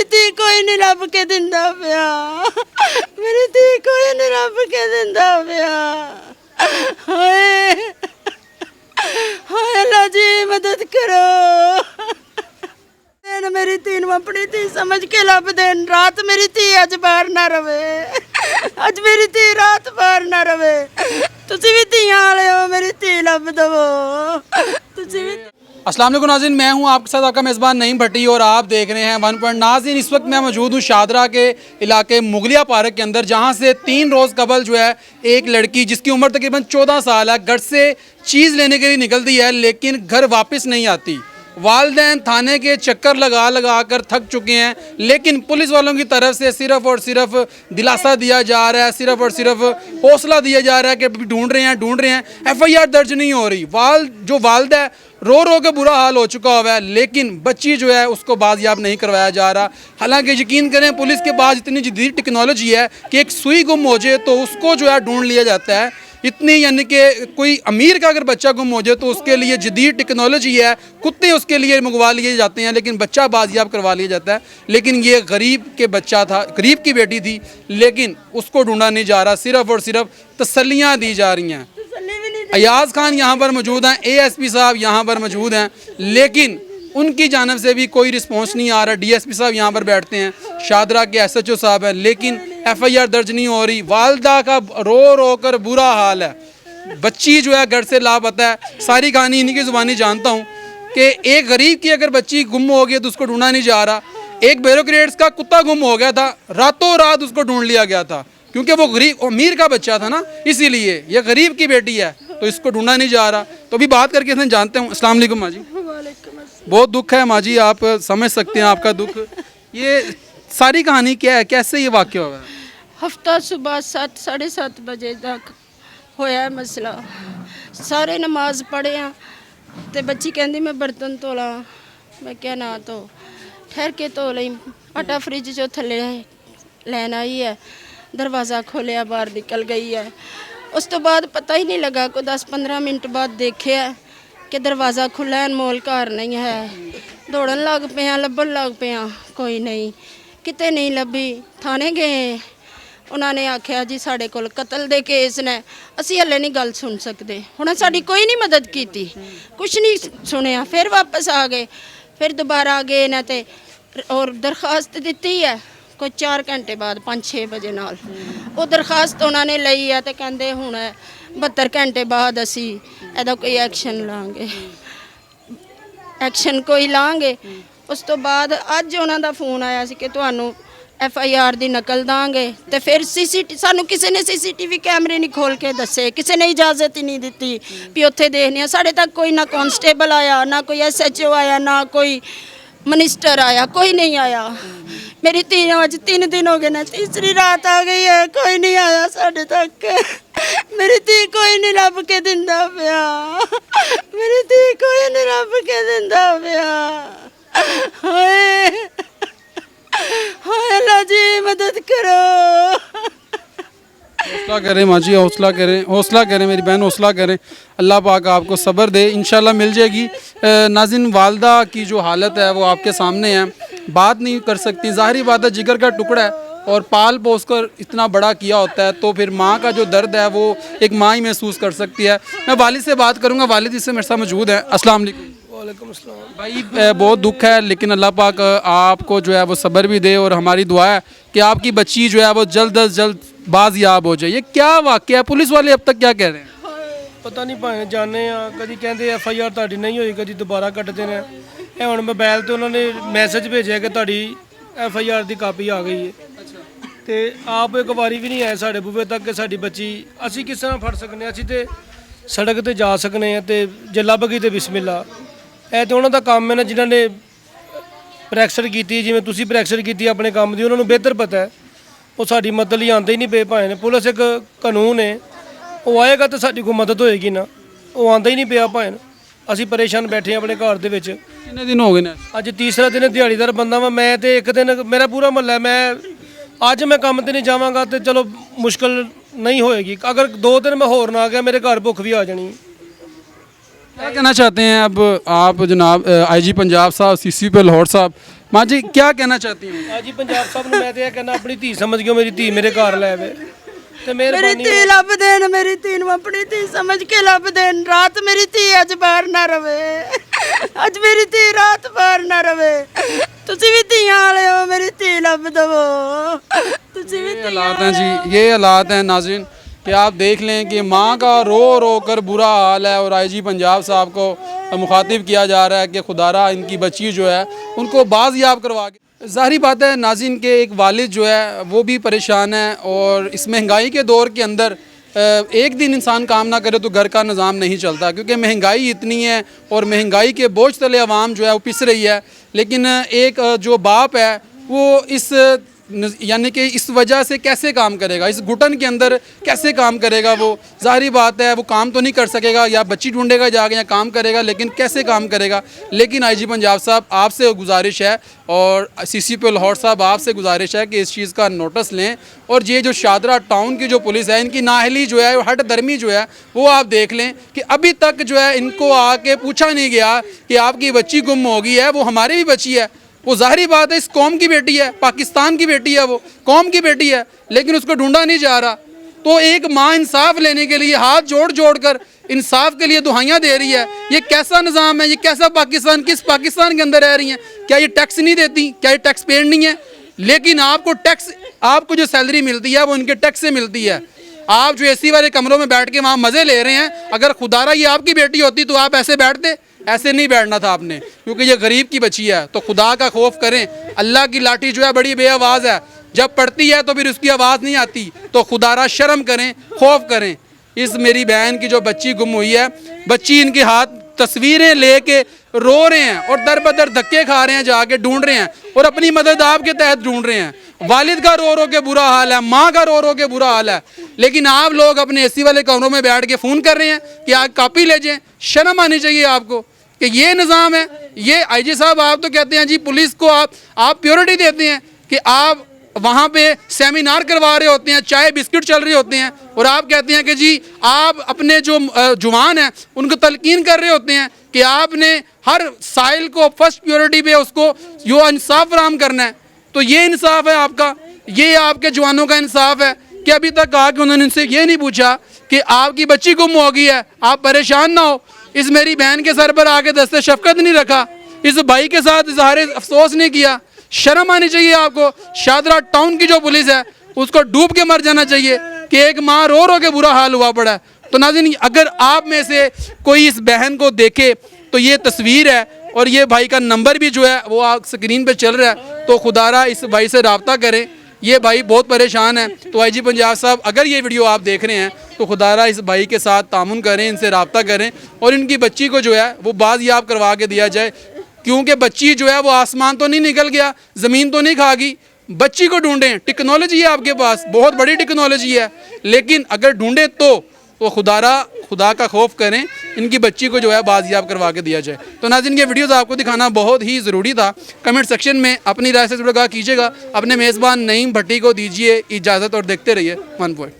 मेरी धी कोई नहीं रब के दिंदा पिया, मेरी धी कोई नहीं रब के दिंदा पिया। हाय हाय अल्लाह जी मदद करो। मेरी धी नूं अपनी धी समझ के लब देन। रात मेरी धी अज बाहर ना रवे, अज मेरी धी रात बाहर ना रवे। तुसी भी धीआं वाले हो, मेरी धी लब दवो। तुसी भी अस्सलाम वालेकुम नाज़रीन, मैं हूं आपके साथ आपका मेज़बान नईम भट्टी और आप देख रहे हैं 1 पॉइंट। नाज़रीन, इस वक्त मैं मौजूद हूं शादरा के इलाके मुगलिया पार्क के अंदर, जहां से 3 रोज़ कबल जो है एक लड़की जिसकी उम्र तकरीबन 14 साल है घर से चीज़ लेने के लिए निकलती है, लेकिन घर वापस नहीं आती। वालिदैन थाने के चक्कर लगा लगा कर थक चुके हैं, लेकिन पुलिस वालों की तरफ से सिर्फ और सिर्फ दिलासा दिया जा रहा है, सिर्फ और सिर्फ हौसला दिया जा रहा है कि ढूंढ रहे हैं। FIR दर्ज नहीं हो रही। जो वालिद है रो रो के बुरा हाल हो चुका हुआ है, लेकिन बच्ची जो है उसको बाजियाब नहीं करवाया जा रहा। हालांकि यकीन करें पुलिस के पास इतनी जदीद टेक्नोलॉजी है कि एक सुई गुम हो जाए तो उसको जो है ढूंढ लिया जाता है। इतनी यानी कि कोई अमीर का अगर बच्चा गुम हो जाए तो उसके लिए जदीद टेक्नोलॉजी है, कुत्ते उसके लिए मंगवा लिए जाते हैं, लेकिन बच्चा बाजियाब करवा लिया जाता है। लेकिन ये गरीब के बच्चा था, गरीब की बेटी थी, लेकिन उसको ढूंढा नहीं जा रहा, सिर्फ और सिर्फ तसल्लियाँ दी जा रही हैं। अयाज खान यहाँ पर मौजूद हैं, ASP साहब यहाँ पर मौजूद हैं, लेकिन उनकी जानब से भी कोई रिस्पॉन्स नहीं आ रहा। DSP साहब यहाँ पर बैठते हैं, शादरा के SHO साहब हैं, लेकिन FIR दर्ज नहीं हो रही। वालदा का रो रो कर बुरा हाल है। बच्ची जो है घर से लापता है। सारी कहानी इन्हीं की ज़ुबानी जानता हूँ कि एक गरीब की अगर बच्ची गुम हो गई तो उसको ढूंढा नहीं जा रहा। एक ब्यूरोक्रेट्स का कुत्ता गुम हो गया था, रातों रात उसको ढूंढ लिया गया था, क्योंकि वो गरीब अमीर का बच्चा था ना, इसीलिए। ये गरीब की बेटी है तो इसको ढूंढा नहीं जा रहा। तो अभी बात करके इसमें जानते हूँ। अस्सलाम वालेकुम माँ जी। बहुत दुख है माँ जी, आप समझ सकते हैं आपका दुख। ये सारी कहानी क्या है, कैसे ये वाक़या हुआ है? हफ्ता सुबह 7 साढ़े 7 बजे तक होया मसला। सारे नमाज पढ़े हैं तो बच्ची कहती मैं बर्तन धोला। मैं क्या ना तो ठहर के धो ली। आटा फ्रिज चो थले लैन आई है, दरवाज़ा खोलिया, बाहर निकल गई है। उस तो बाद पता ही नहीं लगा, कोई 10-15 मिनट बाद देखे कि दरवाज़ा खुला है, अनमोल घर नहीं है। दौड़न लग पे, लभन लग पे, कोई नहीं, किते नहीं लभी। थाने गए, उन्होंने आख्या जी साढ़े कोल कतल दे केस ने, असी हले नहीं गल सुन सकते। हुण साडी कोई नहीं मदद की, कुछ नहीं सुनिया। फिर वापस आ गए, फिर दोबारा गए ना ते और दरखास्त दी है कोई 4 घंटे बाद 5-6 बजे नाल। वो दरखास्त उन्होंने लई है तो कहते हुण 72 घंटे बाद असी एदा कोई एक्शन लांगे, एक्शन कोई लांगे। उस तो बाद अज उन्हों का फोन आया सी कि तुहानू FIR दी नकल दांगे। तो फिर सानू किसी ने CCTV कैमरे नहीं खोल के दसे, किसी ने इजाजत ही नहीं दी भी उत्थे देखने। साढ़े तक कोई ना कांस्टेबल आया, ना कोई SHO आया, ना कोई मिनिस्टर आया, कोई नहीं आया। मेरी धी अज 3 दिन हो गए ना, तीसरी रात आ गई है, कोई नहीं आया साढ़े तक। मेरी धी कोई नहीं रब के दिंदा पिया, मेरी धी कोई नहीं रब के दिंदा पिया। हाय हाय अल्लाह जी मदद करो। हौसला करें माँ जी, हौसला करें मेरी बहन, हौसला करें। अल्लाह पाक आपको सब्र दे, इंशाल्लाह मिल जाएगी। नाज़रीन, वालदा की जो हालत है वो आपके सामने है, बात नहीं कर सकती। ज़ाहिरी बात है, जिगर का टुकड़ा है और पाल पोस कर इतना बड़ा किया होता है, तो फिर माँ का जो दर्द है वो एक माँ ही महसूस कर सकती है। मैं वालिद से बात करूँगा, वालिद इससे मेरे साथ मौजूद है। अस्सलाम वालेकुम। वालेकुम अस्सलाम। भाई बहुत दुख है, लेकिन अल्लाह पाक आपको जो है वो सब्र भी दे, और हमारी दुआ है कि आपकी बच्ची जो है वो जल्द अज जल्द बाजियाब हो जाए। ये क्या वाक़या है, पुलिस वाले अब तक क्या कह रहे हैं? पता नहीं भाएं जाने कभी कहते FIR ਤੁਹਾਡੀ नहीं हुई, कभी दोबारा कटते हैं। ਇਹ ਹੁਣ मोबाइल ਤੇ ਉਹਨਾਂ ਨੇ मैसेज भेजा कि ਤੁਹਾਡੀ FIR ਦੀ ਕਾਪੀ ਆ ਗਈ ਹੈ। ਤੇ ਆਪ ਇੱਕ ਵਾਰੀ ਵੀ ਨਹੀਂ ਆਏ ਸਾਡੇ ਬੂਹੇ ਤੱਕ ਕਿ ਸਾਡੀ ਬੱਚੀ ਅਸੀਂ ਕਿਸ ਤਰ੍ਹਾਂ ਫੜ ਸਕਨੇ। ਅਸੀਂ ਤੇ ਸੜਕ ਤੇ ਜਾ ਸਕਨੇ ਆ ਤੇ ਜੇ ਲੱਭ ਗਈ ਤੇ ਬਿਸਮਿਲ੍ਲਾ। ਇਹ ਤੇ ਉਹਨਾਂ ਦਾ ਕੰਮ ਹੈ ਨਾ, ਜਿਨ੍ਹਾਂ ਨੇ ਪ੍ਰੈਕਟਿਸ ਕੀਤੀ, ਜਿਵੇਂ ਤੁਸੀਂ ਪ੍ਰੈਕਟਿਸ ਕੀਤੀ ਆਪਣੇ ਕੰਮ ਦੀ, ਉਹਨਾਂ ਨੂੰ ਬਿਹਤਰ ਪਤਾ ਹੈ। ਉਹ ਸਾਡੀ ਮਦਦ ਲਈ ਆਉਂਦੇ ਹੀ ਨਹੀਂ ਪਏ ਭਾਵੇਂ। ਪੁਲਿਸ ਇੱਕ ਕਾਨੂੰਨ ਹੈ, ਉਹ ਆਏਗਾ ਤਾਂ ਸਾਡੀ ਕੋਈ ਮਦਦ ਹੋਏਗੀ ਨਾ, ਉਹ ਆਉਂਦਾ ਹੀ ਨਹੀਂ ਪਿਆ ਭਾਵੇਂ। ਅਸੀਂ ਪਰੇਸ਼ਾਨ ਬੈਠੇ ਆਪਣੇ ਘਰ ਦੇ ਵਿੱਚ। कितने दिन हो गए ना? ਅੱਜ ਤੀਸਰਾ ਦਿਨ ਦਿਹਾੜੀਦਾਰ ਬੰਦਾ ਵਾ ਮੈਂ, ਤੇ ਇੱਕ ਦਿਨ ਮੇਰਾ ਪੂਰਾ ਮਹੱਲਾ, ਮੈਂ ਅੱਜ ਮੈਂ ਕੰਮ ਤੇ ਨਹੀਂ ਜਾਵਾਂਗਾ ਤੇ ਚਲੋ ਮੁਸ਼ਕਲ ਨਹੀਂ ਹੋਏਗੀ। ਅਗਰ 2 ਦਿਨ ਮੈਂ ਹੋਰ ਨਾ ਆ ਗਿਆ ਮੇਰੇ ਘਰ ਭੁੱਖ ਵੀ ਆ ਜਾਣੀ। क्या कहना चाहते हैं अब आप जनाब आईजी पंजाब साहब CCP लाहौर साहब, माँ जी क्या कहना चाहती हैं? ਆ ਜੀ ਪੰਜਾਬ ਸਾਹਿਬ ਨੂੰ ਮੈਂ ਤੇ ਇਹ ਕਹਿੰਦਾ ਆਪਣੀ ਧੀ ਸਮਝ ਗਿਓ, ਮੇਰੀ ਧੀ ਮੇਰੇ ਘਰ ਲੈ ਆਵੇ ਤੇ ਮੇਰੀ ਮਿਹਰਬਾਨੀ ਧੀ ਲੱਭ ਦੇਣ, ਮੇਰੀ ਧੀ ਨੂੰ ਆਪਣੀ ਧੀ ਸਮਝ ਕੇ ਲੱਭ ਦੇਣ। ਰਾਤ ਮੇਰੀ ਧੀ ਅੱਜ ਬਾਹਰ ਨਾ ਰਵੇ, ਅੱਜ ਮੇਰੀ ਧੀ ਰਾਤ ਬਾਹਰ ਨਾ ਰਵੇ। ਤੁਸੀਂ ਵੀ ਧੀਆਂ ਵਾਲੇ ਹੋ, ਮੇਰੀ ਧੀ ਲੱਭ ਦਵੋ। ਤੁਸੀਂ ਵੀ ये हालात हैं जी, ये हालात हैं नाज़रीन कि आप देख लें कि माँ का रो रो कर बुरा हाल है और आईजी पंजाब साहब को मुखातिब किया जा रहा है कि खुदारा इनकी बच्ची जो है उनको बाज़याब करवा के। ज़ाहिरी बात है नाज़रीन के एक वालिद जो है वो भी परेशान है और इस महंगाई के दौर के अंदर एक दिन इंसान काम ना करे तो घर का निज़ाम नहीं चलता, क्योंकि महंगाई इतनी है और महंगाई के बोझ तले आवाम जो है वो पिस रही है। लेकिन एक जो बाप है वो इस यानी कि इस वजह से कैसे काम करेगा, इस घुटन के अंदर कैसे काम करेगा वो? ज़ाहिरी बात है वो काम तो नहीं कर सकेगा, या बच्ची ढूंढेगा जाके या काम करेगा, लेकिन कैसे काम करेगा। लेकिन आईजी पंजाब साहब आपसे गुजारिश है और CCP लाहौर साहब आपसे गुजारिश है कि इस चीज़ का नोटिस लें और ये जो शादरा टाउन की जो पुलिस है इनकी नाहली जो है, हट दर्मी जो है वो आप देख लें कि अभी तक जो है इनको आके पूछा नहीं गया कि आपकी बच्ची गुम हो गई है, वो हमारी भी बच्ची है। वो ज़ाहिरी बात है इस कौम की बेटी है, पाकिस्तान की बेटी है, वो कौम की बेटी है, लेकिन उसको ढूंढा नहीं जा रहा। तो एक माँ इंसाफ लेने के लिए हाथ जोड़ जोड़ कर इंसाफ के लिए दुहाइयाँ दे रही है। ये कैसा निज़ाम है, ये कैसा पाकिस्तान, किस पाकिस्तान के अंदर रह रही हैं? क्या ये टैक्स नहीं देती, क्या ये टैक्स पेड नहीं है? लेकिन आपको टैक्स, आपको जो सैलरी मिलती है वो इनके टैक्स से मिलती है। आप जो AC वाले कमरों में बैठ के वहाँ मज़े ले रहे हैं, अगर खुदारा ये आपकी बेटी होती तो आप ऐसे बैठते? ऐसे नहीं बैठना था आपने, क्योंकि ये गरीब की बच्ची है। तो खुदा का खौफ करें, अल्लाह की लाठी जो है बड़ी बेआवाज़ है, जब पड़ती है तो फिर उसकी आवाज़ नहीं आती। तो खुदारा शर्म करें, खौफ करें। इस मेरी बहन की जो बच्ची गुम हुई है, बच्ची इनके हाथ तस्वीरें लेके रो रहे हैं और दर बदर धक्के खा रहे हैं, जाके ढूंढ रहे हैं और अपनी मदद आपके तहत ढूंढ रहे हैं। वालिद का रो रो के बुरा हाल है, माँ का रो रो के बुरा हाल है, लेकिन आप लोग अपने AC वाले कमरों में बैठ के फ़ोन कर रहे हैं कि आप कापी ले जाएं। शर्म आनी चाहिए आपको कि ये निज़ाम है। ये आईजी साहब आप तो कहते हैं जी पुलिस को आप प्योरिटी देते हैं कि आप वहाँ पे सेमिनार करवा रहे होते हैं, चाय बिस्किट चल रहे होते हैं, और आप कहते हैं कि जी आप अपने जो जुवान हैं उनको तलकीन कर रहे होते हैं कि आपने हर साइल को फर्स्ट प्योरिटी पे उसको जो इंसाफ फराहम करना है। तो ये इंसाफ है आपका, ये आपके जवानों का इंसाफ है कि अभी तक आके उन्होंने इनसे ये नहीं पूछा कि आपकी बच्ची गुम हो गई है, आप परेशान ना हो। इस मेरी बहन के सर पर आके दस्ते शफकत नहीं रखा, इस भाई के साथ इजहार अफसोस नहीं किया। शर्म आनी चाहिए आपको। शादरा टाउन की जो पुलिस है उसको डूब के मर जाना चाहिए कि एक माँ रो रो के बुरा हाल हुआ पड़ा है। तो नाज़रीन अगर आप में से कोई इस बहन को देखे तो ये तस्वीर है और ये भाई का नंबर भी जो है वो आप स्क्रीन पे चल रहा है, तो खुदारा इस भाई से रब्ता करें। ये भाई बहुत परेशान है। तो आईजी पंजाब साहब अगर ये वीडियो आप देख रहे हैं तो खुदारा इस भाई के साथ तामुन करें, इनसे रब्ता करें और इनकी बच्ची को जो है वो बाज़याब करवा के दिया जाए, क्योंकि बच्ची जो है वो आसमान तो नहीं निकल गया, ज़मीन तो नहीं खा गई। बच्ची को ढूंढें, टेक्नोलॉजी है आपके पास, बहुत बड़ी टेक्नोलॉजी है, लेकिन अगर ढूंढें तो खुदा का खौफ करें, इनकी बच्ची को जो है बाज़याब करवा के दिया जाए। तो नाज़रीन ये वीडियोज़ आपको दिखाना बहुत ही ज़रूरी था। कमेंट सेक्शन में अपनी राय से जुड़ा कीजिएगा। अपने मेज़बान नईम भट्टी को दीजिए इजाज़त और देखते रहिए वन पॉइंट।